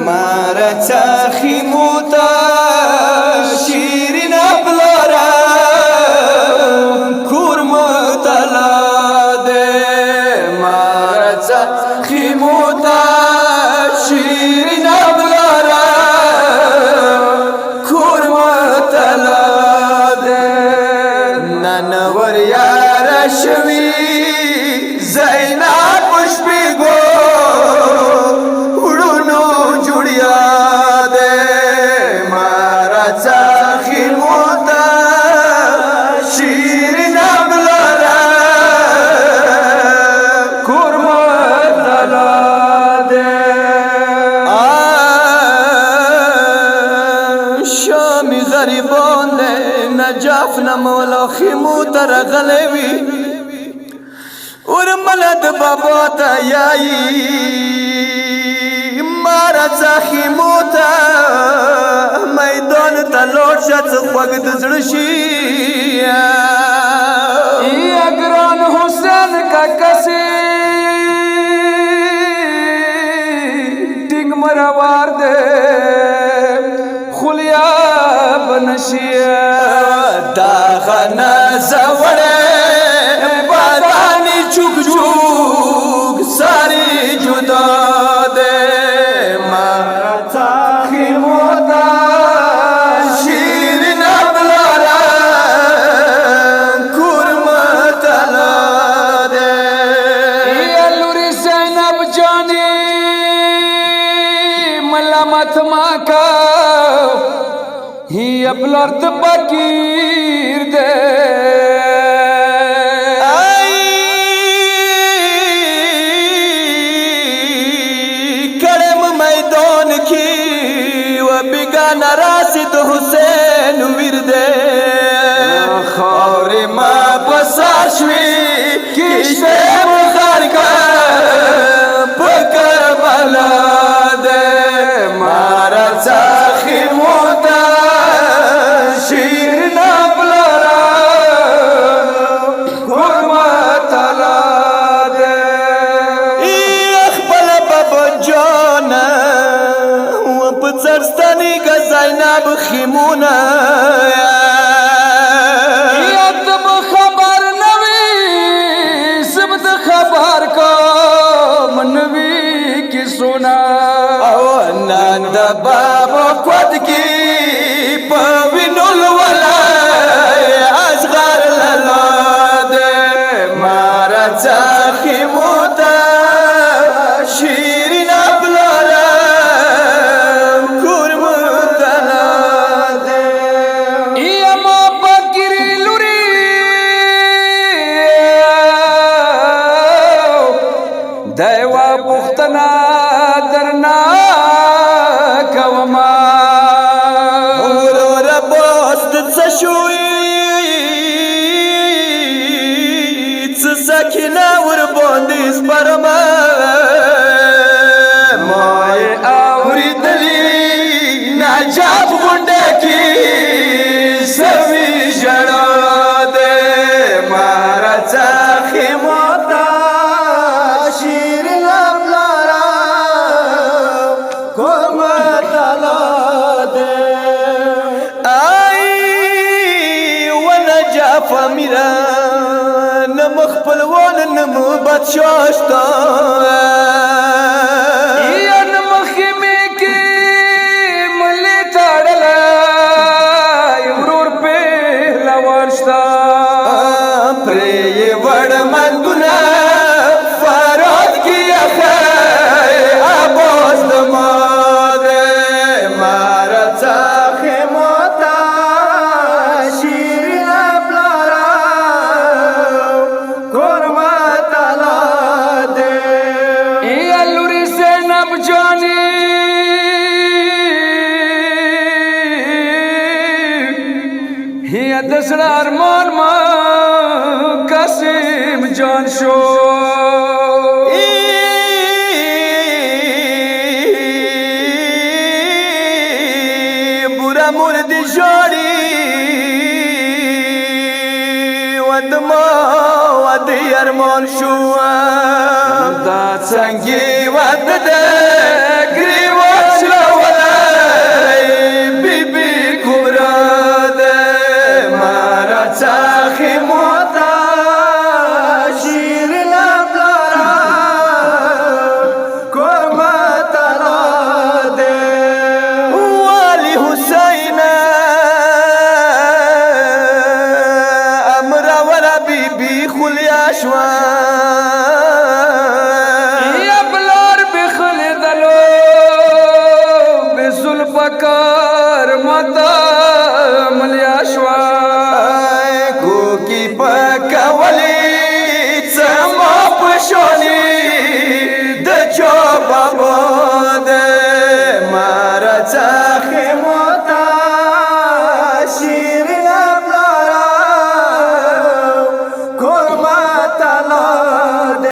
مارچه خیموتا شیرین ابلارا کورمتلا ده مارچه خیموتا شیرین ابلارا کورمتلا ده ننور یار شوی زینا پشپیگو نجاف نمولا خیمو ترغلوی ورملد بابا تا یایی مارا چا خیمو تا میدان تا لوٹ شد خوگ دزرشی اگران حسین کا کسی ٹنگ مروار دے خلیا بنشیه داغنا زوڑے بادانی چوک چوک ساری جدا دے مارتا خیموتا شیرین ابلارا کورمتلا دے یا لوری زینب جانی ملامت ماکا ہی ابلارد بکیر دے کڑم میدان کی و بگانا راسد حسین ویر دے خوری ما بسار شوی کشتے بخار کا بکر بلا دے مارا چاخی موتا شیرین ابلارا کورمتلا دے اخبل بابا جانا و پچرستانی کا زینب خیمونا یادم خبر نوی سبت خبر کا منوی کی سونا او نند بابا قد کی پوینول ولا ازغر للا دے مارا چاخی موتا شیرین ابلارا کورمتلا دے یا ما بکری لوری دیوا پختنا درنا کوما ورور باست چشوی سکینه ور باندیز برما مای آوری دلی نجاب گنده کی سوی جڑا دے مارا چاخی موتا شیرین ابلارا کورمتلا دے آئی و نجاف میرا نمخ پلوان نمو بدشاشتا یا نمخی میں کی ملی تاڑلا ورور پہ لوارشتا پری وڑ مندنا فراد کی اخی آباز دماد مارا چاخی موتا شیرین ابلارا کورمتلا دے یا لوری زینب جانی یا دسڑا ارمان ما قاسم جان شو برا مردی جوڑی ودما ودی ارمان شو څنګه وته